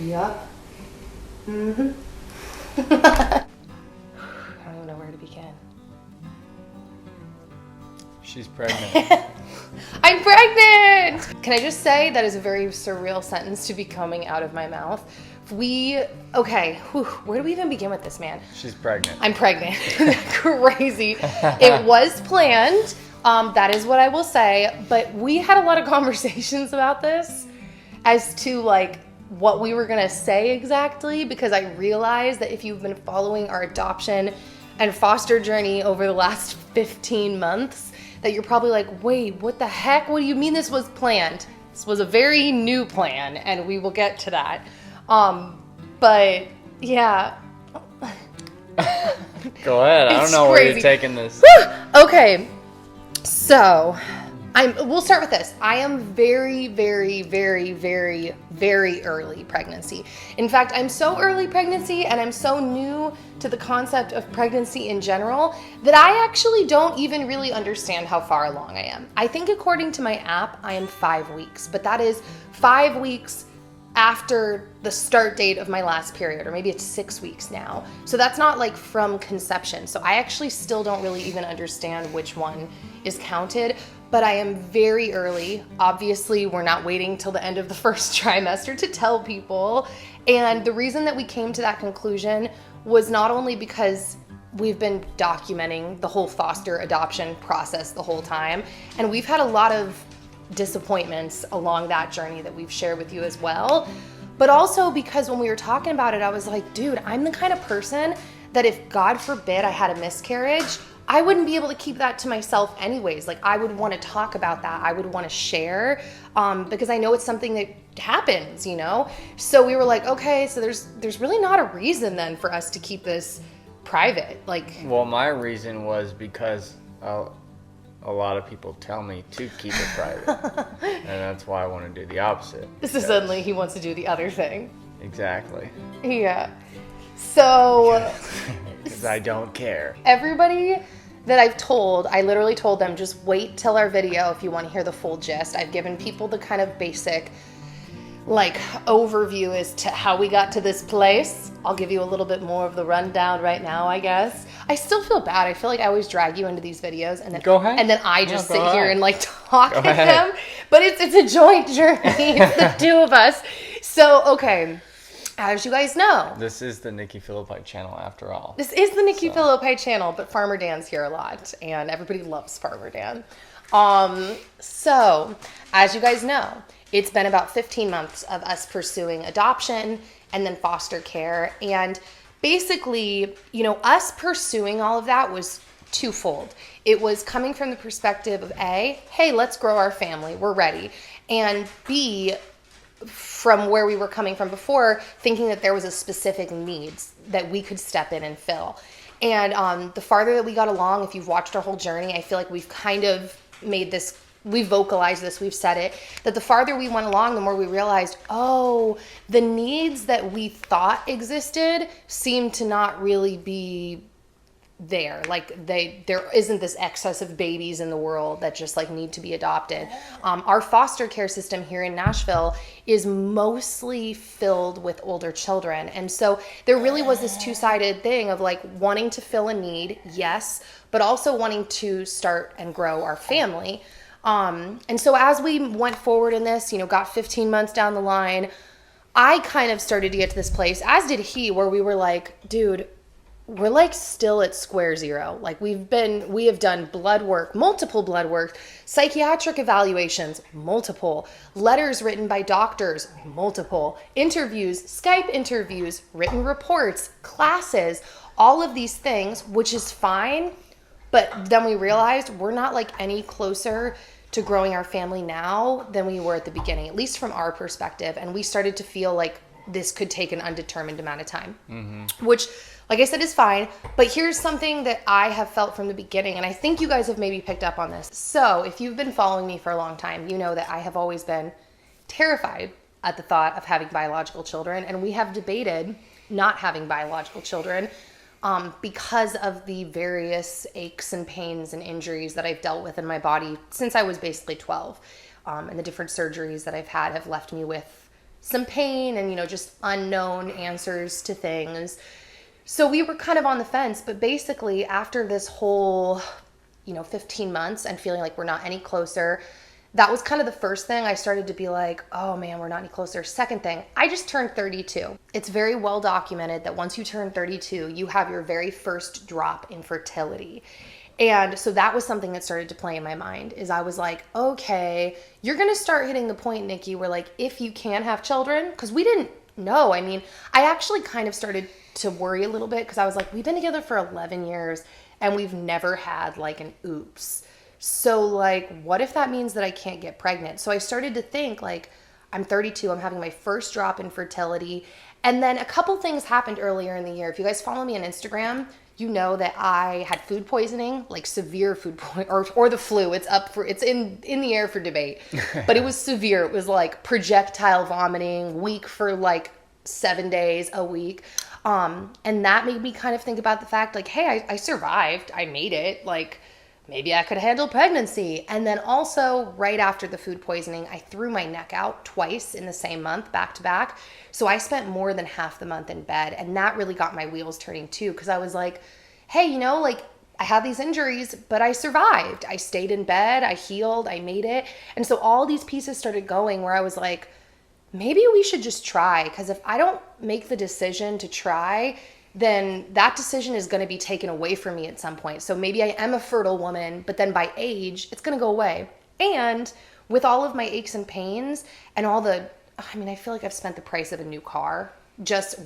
Yup. Mm-hmm. I don't even know where to begin. She's pregnant. I'm pregnant! Can I just say that is a very surreal sentence to be coming out of my mouth. Where do we even begin with this, man? She's pregnant. I'm pregnant. Crazy. It was planned. That is what I will say. But we had a lot of conversations about this as to like what we were going to say exactly, because I realized that if you've been following our adoption and foster journey over the last 15 months, that you're probably like, wait, what the heck? What do you mean this was planned? This was a very new plan, and we will get to that. But yeah. Go ahead. I don't know crazy. where you're taking this. Okay. So, we'll start with this. I am very, very, very, very, very early pregnancy. In fact, I'm so early pregnancy and I'm so new to the concept of pregnancy in general that I actually don't even really understand how far along I am. I think according to my app, I am 5 weeks, but that is 5 weeks after the start date of my last period, or maybe it's 6 weeks now. So that's not like from conception. So I actually still don't really even understand which one is counted, but I am very early. Obviously, we're not waiting till the end of the first trimester to tell people. And the reason that we came to that conclusion was not only because we've been documenting the whole foster adoption process the whole time, and we've had a lot of disappointments along that journey that we've shared with you as well, but also because when we were talking about it, I was like, dude, I'm the kind of person that if God forbid I had a miscarriage, I wouldn't be able to keep that to myself anyways. Like, I would want to talk about that. I would want to share, because I know it's something that happens, you know? So we were like, okay, so there's really not a reason then for us to keep this private. Like, well, my reason was because a lot of people tell me to keep it private. And that's why I want to do the opposite. This is suddenly he wants to do the other thing. Exactly. Yeah. So because I don't care. Everybody that I've told, I literally told them, just wait till our video if you want to hear the full gist. I've given people the kind of basic like overview as to how we got to this place. I'll give you a little bit more of the rundown right now, I guess. I still feel bad. I feel like I always drag you into these videos and then go ahead. And then I just sit here and like talk at them. But it's a joint journey. It's the two of us. So, okay. As you guys know, this is the Nikki Phillippi channel after all. This is the Nikki Phillippi channel, but Farmer Dan's here a lot, and everybody loves Farmer Dan. So, as you guys know, it's been about 15 months of us pursuing adoption and then foster care. And basically, you know, us pursuing all of that was twofold. It was coming from the perspective of A, hey, let's grow our family, we're ready. And B, from where we were coming from before, thinking that there was a specific needs that we could step in and fill. And the farther that we got along, if you've watched our whole journey, I feel like we've kind of made this, we've vocalized this, we've said it, that the farther we went along, the more we realized, oh, the needs that we thought existed seem to not really be there. Like there isn't this excess of babies in the world that just like need to be adopted. Our foster care system here in Nashville is mostly filled with older children. And so there really was this two-sided thing of like wanting to fill a need, yes, but also wanting to start and grow our family. And so as we went forward in this, you know, got 15 months down the line, I kind of started to get to this place, as did he, where we were like, dude, we're like still at square zero. Like we have done blood work, multiple blood work, psychiatric evaluations, multiple, letters written by doctors, multiple, interviews, Skype interviews, written reports, classes, all of these things, which is fine. But then we realized we're not like any closer to growing our family now than we were at the beginning, at least from our perspective. And we started to feel like this could take an undetermined amount of time, which, like I said, is fine. But here's something that I have felt from the beginning, and I think you guys have maybe picked up on this. So if you've been following me for a long time, you know that I have always been terrified at the thought of having biological children, and we have debated not having biological children because of the various aches and pains and injuries that I've dealt with in my body since I was basically 12. And the different surgeries that I've had have left me with some pain and, just unknown answers to things. So we were kind of on the fence, but basically after this whole, 15 months and feeling like we're not any closer, that was kind of the first thing. I started to be like, oh man, we're not any closer. Second thing, I just turned 32. It's very well documented that once you turn 32, you have your very first drop in fertility. And so that was something that started to play in my mind is I was like, okay, you're going to start hitting the point, Nikki, where like, if you can have children, because we didn't know. I mean, I actually kind of started to worry a little bit because I was like, we've been together for 11 years and we've never had like an oops. So like, what if that means that I can't get pregnant? So I started to think like, I'm 32, I'm having my first drop in fertility. And then a couple things happened earlier in the year. If you guys follow me on Instagram, you know that I had food poisoning, like severe food poisoning, or the flu. It's in the air for debate, but it was severe. It was like projectile vomiting, weak for like 7 days a week. And that made me kind of think about the fact like, hey, I survived. I made it. Like, maybe I could handle pregnancy. And then also right after the food poisoning, I threw my neck out twice in the same month, back to back. So I spent more than half the month in bed. And that really got my wheels turning too. Cause I was like, hey, like I had these injuries, but I survived. I stayed in bed. I healed. I made it. And so all these pieces started going where I was like, maybe we should just try. Cause if I don't make the decision to try, then that decision is going to be taken away from me at some point. So maybe I am a fertile woman, but then by age, it's going to go away. And with all of my aches and pains and I feel like I've spent the price of a new car.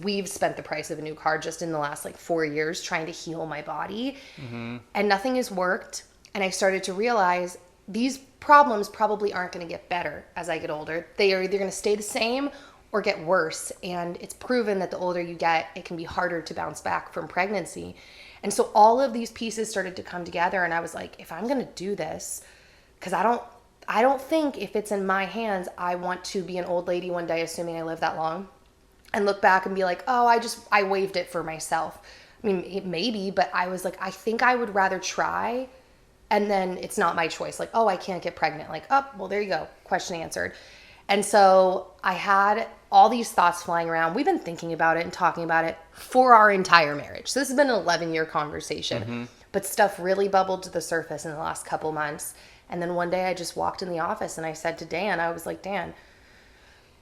We've spent the price of a new car just in the last like 4 years trying to heal my body. Mm-hmm. And nothing has worked. And I started to realize these problems probably aren't going to get better as I get older. They are either going to stay the same or get worse. And it's proven that the older you get, it can be harder to bounce back from pregnancy. And so all of these pieces started to come together. And I was like, if I'm going to do this, because I don't think if it's in my hands, I want to be an old lady one day, assuming I live that long, and look back and be like, oh, I waived it for myself. I mean, maybe, but I was like, I think I would rather try. And then it's not my choice. Like, oh, I can't get pregnant. Like, oh, well, there you go. Question answered. And so I had all these thoughts flying around. We've been thinking about it and talking about it for our entire marriage. So this has been an 11-year conversation. Mm-hmm. But stuff really bubbled to the surface in the last couple months. And then one day I just walked in the office and I said to Dan, I was like, Dan,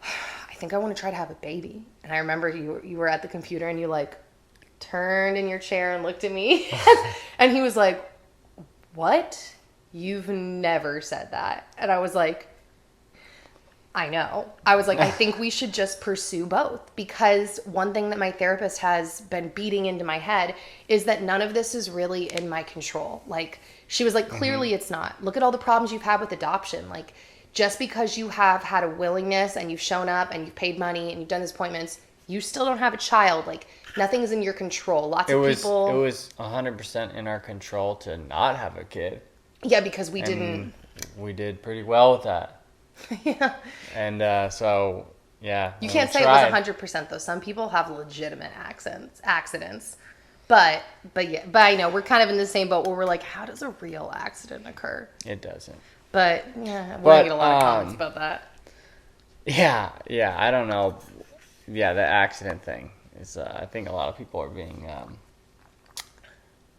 I think I want to try to have a baby. And I remember you were at the computer and you like turned in your chair and looked at me. And he was like, what? You've never said that. And I was like, I know. I was like, I think we should just pursue both, because one thing that my therapist has been beating into my head is that none of this is really in my control. Like, she was like, clearly it's not. Look at all the problems you've had with adoption. Like, just because you have had a willingness and you've shown up and you've paid money and you've done these appointments, you still don't have a child. Like, nothing's in your control. It was 100% in our control to not have a kid. Yeah, because we didn't. We did pretty well with that. Yeah. And so, yeah. You can't say it was 100% though. Some people have legitimate accidents. But I know we're kind of in the same boat where we're like, how does a real accident occur? It doesn't. But yeah, we're gonna get a lot of comments about that. Yeah, I don't know. Yeah, the accident thing is, I think a lot of people are being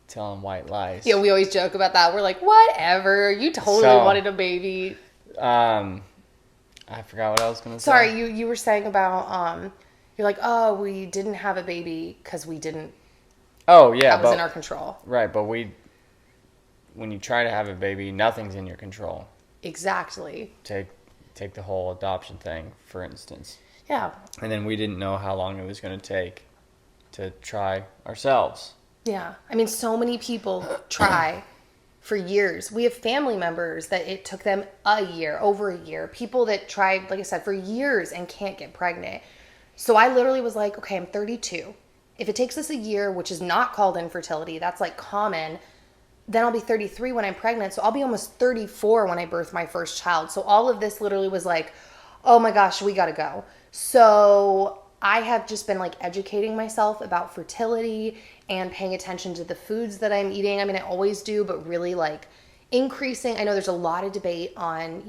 telling white lies. Yeah, we always joke about that. We're like, whatever. You totally wanted a baby. I forgot what I was gonna say. Sorry, you were saying about you're like, oh, we didn't have a baby because we didn't. Oh yeah, that was in our control. Right, but when you try to have a baby, nothing's in your control. Exactly. Take the whole adoption thing, for instance. Yeah. And then we didn't know how long it was going to take to try ourselves. Yeah. I mean, so many people try for years. We have family members that it took them over a year. People that tried, like I said, for years and can't get pregnant. So I literally was like, okay, I'm 32. If it takes us a year, which is not called infertility, that's like common, then I'll be 33 when I'm pregnant. So I'll be almost 34 when I birth my first child. So all of this literally was like, oh my gosh, we got to go. So I have just been like educating myself about fertility and paying attention to the foods that I'm eating. I mean, I always do, but really like increasing, I know there's a lot of debate on,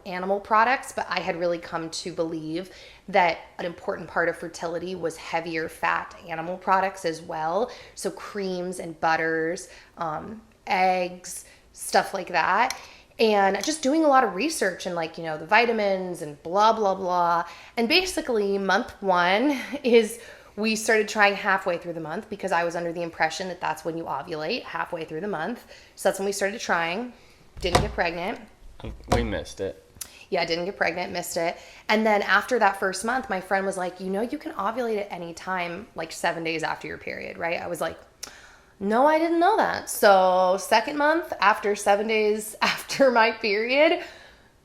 animal products, but I had really come to believe that an important part of fertility was heavier fat animal products as well. So creams and butters, eggs, stuff like that. And just doing a lot of research and the vitamins and blah, blah, blah. And basically month 1 is we started trying halfway through the month because I was under the impression that that's when you ovulate, halfway through the month. So that's when we started trying. Didn't get pregnant. We missed it. Yeah, didn't get pregnant, missed it. And then after that first month, my friend was like, you can ovulate at any time, 7 days after your period, right? I was like, no, I didn't know that. So second month, after 7 days after my period,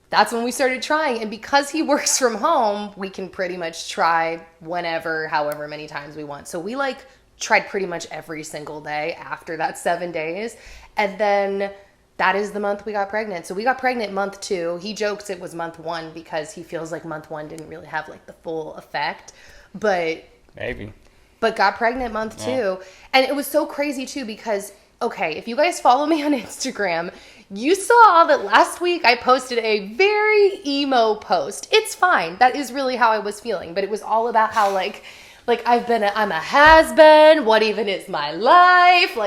that's when we started trying. And because he works from home, we can pretty much try whenever, however many times we want. So we tried pretty much every single day after that 7 days. And then that is the month we got pregnant. So we got pregnant month 2. He jokes it was month 1 because he feels like month 1 didn't really have the full effect. But maybe. But got pregnant month 2. And it was so crazy too because, okay, if you guys follow me on Instagram, you saw that last week I posted a very emo post. It's fine. That is really how I was feeling. But it was all about how I'm a has-been. What even is my life?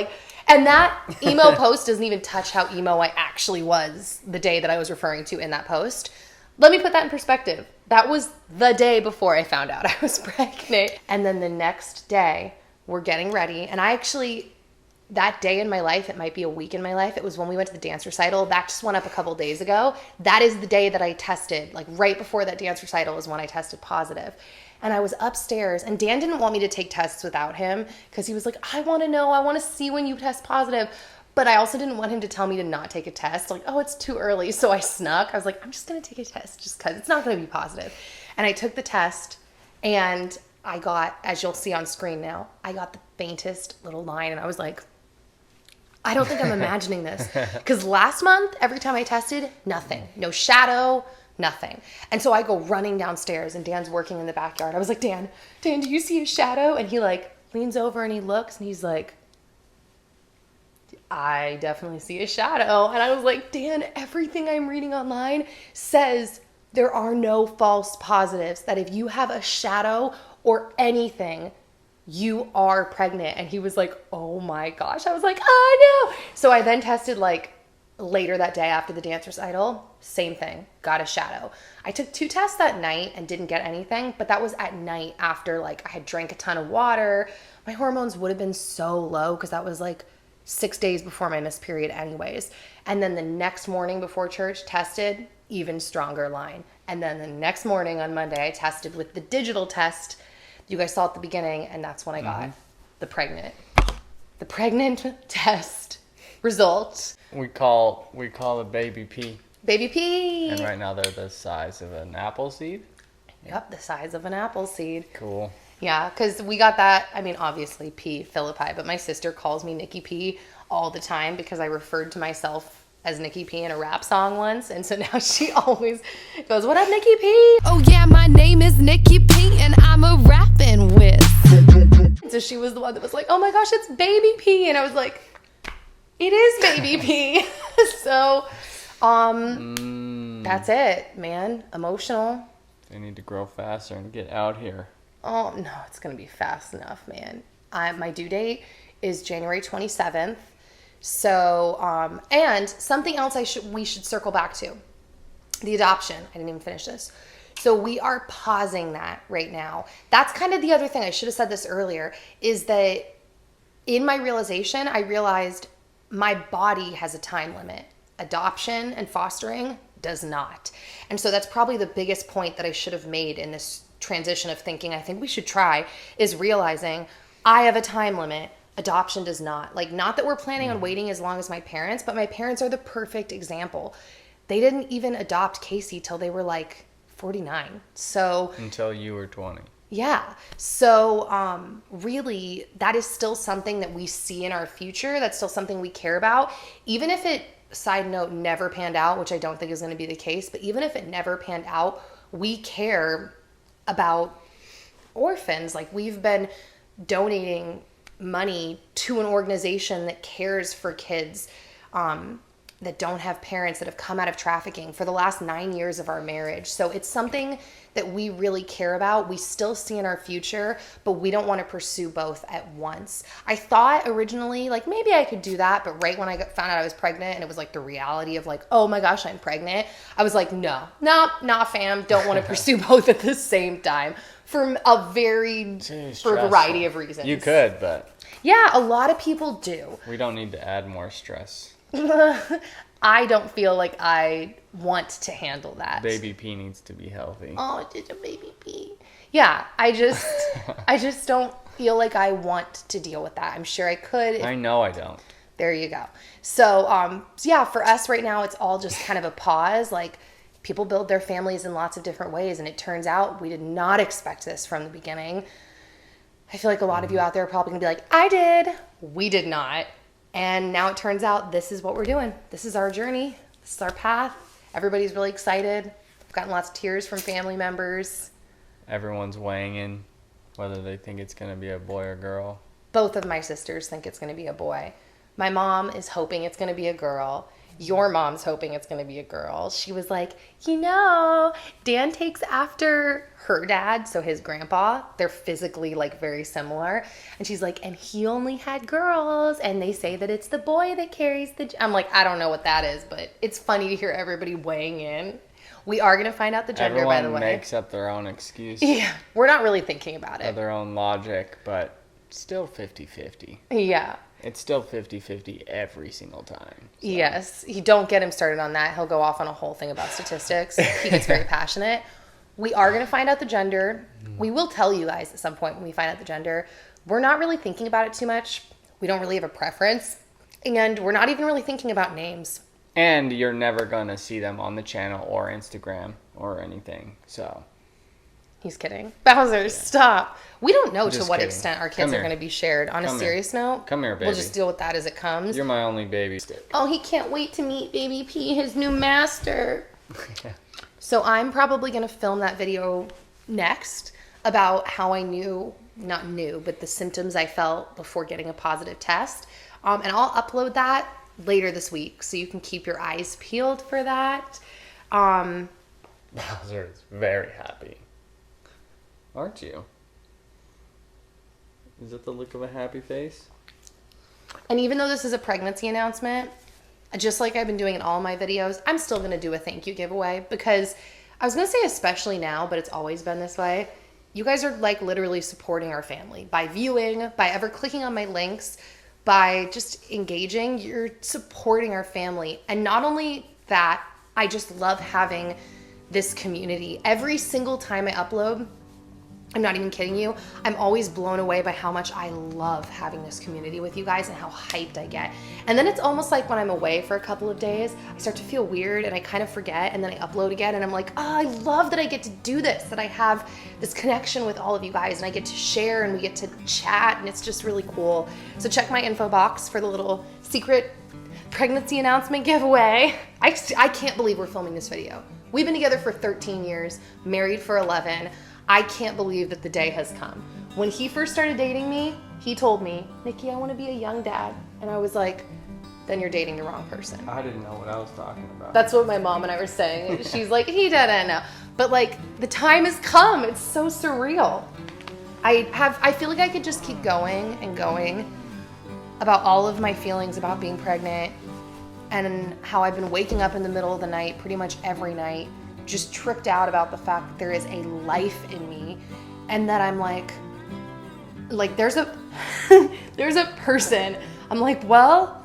And that emo post doesn't even touch how emo I actually was the day that I was referring to in that post. Let me put that in perspective. That was the day before I found out I was pregnant. And then the next day, we're getting ready. And that day in my life, it might be a week in my life, it was when we went to the dance recital. That just went up a couple days ago. That is the day that I tested. Right before that dance recital is when I tested positive. And I was upstairs, and Dan didn't want me to take tests without him because he was like, I want to know, I want to see when you test positive. But I also didn't want him to tell me to not take a test. It's too early. So I snuck. I was like, I'm just going to take a test just because it's not going to be positive. And I took the test, and I got, as you'll see on screen now, I got the faintest little line. And I was like, I don't think I'm imagining this. Because last month, every time I tested, nothing. No shadow, nothing. And so I go running downstairs, and Dan's working in the backyard. I was like, Dan, do you see a shadow? And he leans over and he looks, and he's like, I definitely see a shadow. And I was like, Dan, everything I'm reading online says there are no false positives, that if you have a shadow or anything, you are pregnant. And he was like, oh my gosh. I was like, I know. So I then tested later that day after the dance recital, same thing, got a shadow. I took 2 tests that night and didn't get anything, but that was at night after I had drank a ton of water. My hormones would have been so low because that was 6 days before my missed period anyways. And then the next morning before church, tested, even stronger line. And then the next morning on Monday, I tested with the digital test you guys saw at the beginning, and that's when I got the pregnant test result. We call the baby P. Baby P. And right now they're the size of an apple seed. Yep, the size of an apple seed. Cool. Yeah, because we got that, obviously P, Philippi, but my sister calls me Nikki P all the time because I referred to myself as Nikki P in a rap song once, and so now she always goes, what up, Nikki P? Oh yeah, my name is Nikki P, and I'm a rapping with. So she was the one that was like, oh my gosh, it's Baby P, and I was like, it is Baby P. So, that's it, man. Emotional. They need to grow faster and get out here. Oh, no, it's going to be fast enough, man. My due date is January 27th. So, and something else we should circle back to. The adoption. I didn't even finish this. So we are pausing that right now. That's kind of the other thing. I should have said this earlier, is that in my realization, I realized my body has a time limit. Adoption and fostering does not. And so that's probably the biggest point that I should have made in this transition of thinking, I think we should try, is realizing I have a time limit. Adoption does not. Not that we're planning on waiting as long as my parents, but my parents are the perfect example. They didn't even adopt Casey till they were 49. So until you were 20. Yeah. So really, that is still something that we see in our future. That's still something we care about. Even if it, side note, never panned out, which I don't think is going to be the case, but even if it never panned out, we care about orphans. We've been donating money to an organization that cares for kids that don't have parents that have come out of trafficking for the last 9 years of our marriage. So it's something that we really care about. We still see in our future, but we don't want to pursue both at once. I thought originally, like, maybe I could do that, but right when I found out I was pregnant and it was like the reality of like, oh my gosh, I'm pregnant, I was like, no, nah, fam, don't want to pursue both at the same time for a variety of reasons. You could, but yeah, a lot of people do. we don't need to add more stress. I don't feel like I want to handle that. Baby P needs to be healthy. Oh, it's a baby P. Yeah, I just don't feel like I want to deal with that. I'm sure I could. I know I don't. There you go. So, yeah, for us right now, it's all just kind of a pause. Like, people build their families in lots of different ways, and it turns out we did not expect this from the beginning. I feel like a lot of you out there are probably gonna be like, I did. We did not. And now it turns out this is what we're doing. This is our journey. This is our path. Everybody's really excited. I've gotten lots of tears from family members. Everyone's weighing in whether they think it's going to be a boy or girl. Both of my sisters think it's going to be a boy. My mom is hoping it's going to be a girl. Your mom's hoping it's going to be a girl. She was like, Dan takes after her dad, so his grandpa. They're physically like very similar. And she's like, and he only had girls, and they say that it's the boy that carries the... I'm like, I don't know what that is, but it's funny to hear everybody weighing in. We are going to find out the gender, Everyone by the way. makes up their own excuse. Yeah, we're not really thinking about Or it. their own logic, but still 50-50. Yeah. It's still 50-50 every single time. So. Yes. You don't get him started on that. He'll go off on a whole thing about statistics. He gets very passionate. We are going to find out the gender. We will tell you guys at some point when we find out the gender. We're not really thinking about it too much. We don't really have a preference. And we're not even really thinking about names. And you're never going to see them on the channel or Instagram or anything. So... He's kidding. Bowser, stop. We don't know to Just what kidding. extent our kids Come are here. going to be shared. On a Come here. serious note, Come here, baby. we'll just deal with that as it comes. You're my only baby. Oh, he can't wait to meet Baby P, his new master. So I'm probably going to film that video next about how I not knew, but the symptoms I felt before getting a positive test. And I'll upload that later this week, so you can keep your eyes peeled for that. Bowser is very happy. Aren't you? Is that the look of a happy face? And even though this is a pregnancy announcement, just like I've been doing in all my videos, I'm still going to do a thank you giveaway, because I was going to say especially now, but it's always been this way. You guys are like literally supporting our family by viewing, by ever clicking on my links, by just engaging. You're supporting our family. And not only that, I just love having this community. Every single time I upload, I'm not even kidding you, I'm always blown away by how much I love having this community with you guys and how hyped I get. And then it's almost like when I'm away for a couple of days, I start to feel weird and I kind of forget, and then I upload again and I'm like, oh, I love that I get to do this, that I have this connection with all of you guys and I get to share and we get to chat, and it's just really cool. So check my info box for the little secret pregnancy announcement giveaway. I can't believe we're filming this video. We've been together for 13 years, married for 11. I can't believe that the day has come. When he first started dating me, he told me, Nikki, I want to be a young dad. And I was like, then you're dating the wrong person. I didn't know what I was talking about. That's what my mom and I were saying. She's like, he didn't know. But like, the time has come. It's so surreal. I feel like I could just keep going and going about all of my feelings about being pregnant and how I've been waking up in the middle of the night pretty much every night, just tripped out about the fact that there is a life in me, and that I'm like there's a there's a person. I'm like, well,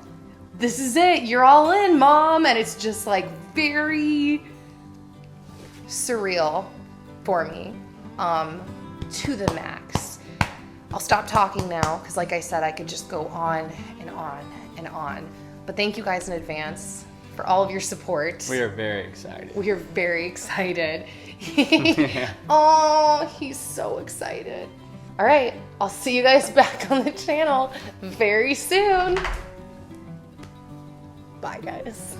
this is it. You're all in, Mom. And it's just like very surreal for me, to the max. I'll stop talking now because, like I said, I could just go on and on and on. But thank you guys in advance for all of your support. We are very excited. We are very excited. Oh, he's so excited. All right, I'll see you guys back on the channel very soon. Bye, guys.